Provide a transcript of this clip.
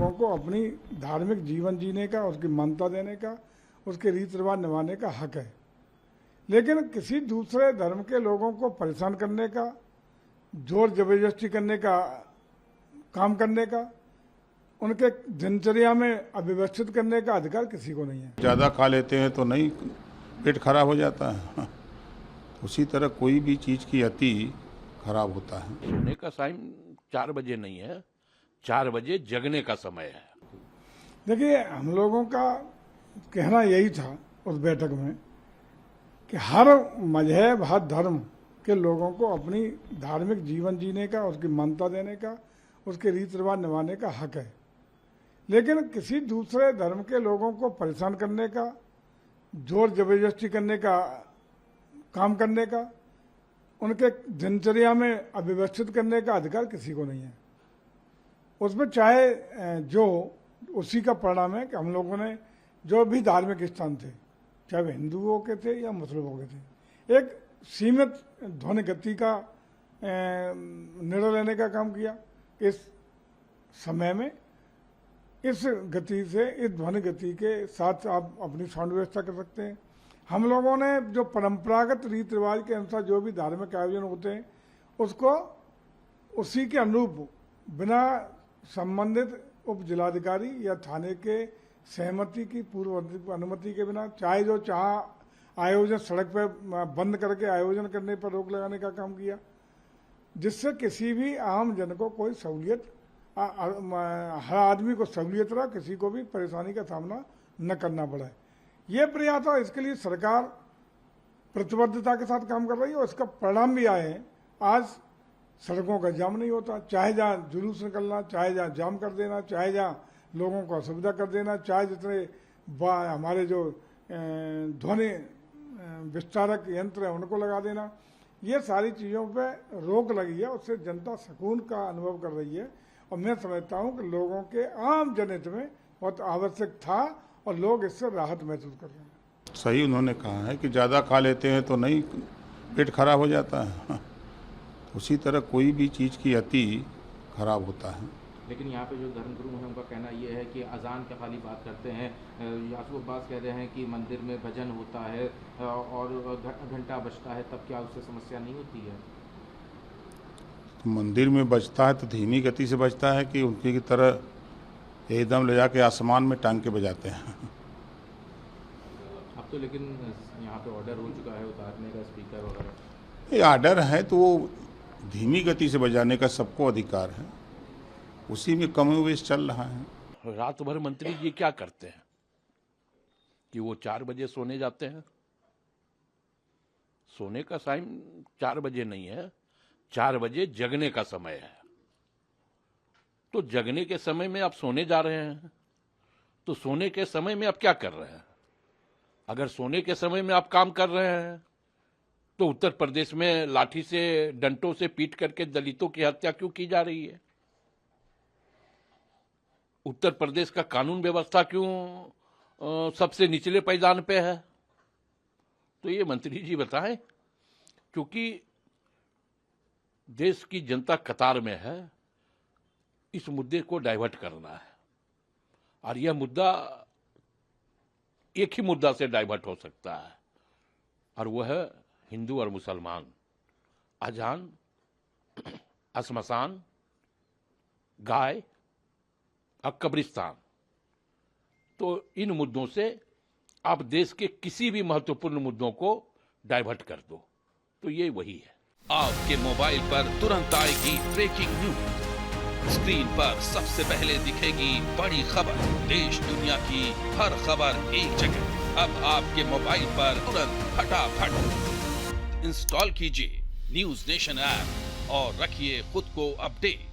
लोगों को अपनी धार्मिक जीवन जीने का, उसकी मान्यता देने का, उसके रीत रिवाज निभाने का हक है। लेकिन किसी दूसरे धर्म के लोगों को परेशान करने का, जोर जबरदस्ती करने का, काम करने का, उनके दिनचर्या में अव्यवस्थित करने का अधिकार किसी को नहीं है। ज़्यादा खा लेते हैं तो नहीं पेट खराब हो जाता है, उसी तरह कोई भी चीज़ की अति खराब होता है। सोने का टाइम 4 बजे नहीं है, 4 बजे जगने का समय है। देखिए, हम लोगों का कहना यही था उस बैठक में कि हर मजहब, हर धर्म के लोगों को अपनी धार्मिक जीवन जीने का, उसकी मान्यता देने का, उसके रीत रिवाज निभाने का हक है। लेकिन किसी दूसरे धर्म के लोगों को परेशान करने का, जोर जबरदस्ती करने का, काम करने का, उनके दिनचर्या में अव्यवस्थित करने का अधिकार किसी को नहीं है। उसमें चाहे जो उसी का परिणाम है कि हम लोगों ने जो भी धार्मिक स्थान थे, चाहे वे हिंदुओं के थे या मुसलमानों के थे, एक सीमित ध्वनि गति का निर्णय लेने का काम किया। इस समय में इस गति से, इस ध्वनि गति के साथ आप अपनी साउंड व्यवस्था कर सकते हैं। हम लोगों ने जो परंपरागत रीति रिवाज के अनुसार जो भी धार्मिक आयोजन होते हैं, उसको उसी के अनुरूप बिना संबंधित उप जिलाधिकारी या थाने के सहमति की, पूर्व अनुमति के बिना, चाहे जो चाह आयोजन सड़क पर बंद करके आयोजन करने पर रोक लगाने का काम किया, जिससे किसी भी आम जन को कोई सहूलियत, हर आदमी को सहूलियत रहा, किसी को भी परेशानी का सामना न करना पड़े। ये प्रयास था, इसके लिए सरकार प्रतिबद्धता के साथ काम कर रही है और इसका परिणाम भी आए हैं। आज सड़कों का जाम नहीं होता, चाहे जहाँ जुलूस निकलना, चाहे जहाँ जाम कर देना, चाहे जहाँ लोगों को असुविधा कर देना, चाहे जितने हमारे जो ध्वनि विस्तारक यंत्र है उनको लगा देना, ये सारी चीज़ों पे रोक लगी है। उससे जनता सुकून का अनुभव कर रही है और मैं समझता हूँ कि लोगों के आम जनहित में बहुत आवश्यक था और लोग इससे राहत महसूस कर रहे हैं। सही उन्होंने कहा है कि ज़्यादा खा लेते हैं तो नहीं पेट खराब हो जाता है, उसी तरह कोई भी चीज़ की अति खराब होता है। लेकिन यहाँ पे जो धर्मगुरु हैं उनका कहना ये है कि अजान का खाली बात करते हैं। यासूब अब्बास कह रहे हैं कि मंदिर में भजन होता है और घंटा बजता है, तब क्या उससे समस्या नहीं होती है? तो मंदिर में बजता है तो धीमी गति से बजता है कि उनकी की तरह एकदम ले जाके आसमान में टांग के बजाते हैं। अब तो लेकिन यहाँ पे ऑर्डर हो चुका है उतारने का स्पीकर वगैरह। ये ऑर्डर है तो वो धीमी गति से बजाने का सबको अधिकार है, उसी में कमोवेश चल रहा है। रात भर मंत्री जी क्या करते हैं कि वो 4 बजे सोने जाते हैं? सोने का टाइम 4 बजे नहीं है, 4 बजे जगने का समय है। तो जगने के समय में आप सोने जा रहे हैं, तो सोने के समय में आप क्या कर रहे हैं? अगर सोने के समय में आप काम कर रहे हैं तो उत्तर प्रदेश में लाठी से, डंटों से पीट करके दलितों की हत्या क्यों की जा रही है? उत्तर प्रदेश का कानून व्यवस्था क्यों सबसे निचले पायदान पे है? तो ये मंत्री जी बताएं, क्योंकि देश की जनता कतार में है, इस मुद्दे को डाइवर्ट करना है। और यह मुद्दा एक ही मुद्दा से डाइवर्ट हो सकता है, और वह है हिंदू और मुसलमान, अजान, श्मशान, गाय और कब्रिस्तान। तो इन मुद्दों से आप देश के किसी भी महत्वपूर्ण मुद्दों को डाइवर्ट कर दो, तो ये वही है। आपके मोबाइल पर तुरंत आएगी ब्रेकिंग न्यूज, स्क्रीन पर सबसे पहले दिखेगी बड़ी खबर, देश दुनिया की हर खबर एक जगह। अब आपके मोबाइल पर तुरंत फटाफट इंस्टॉल कीजिए न्यूज नेशन ऐप और रखिए खुद को अपडेट।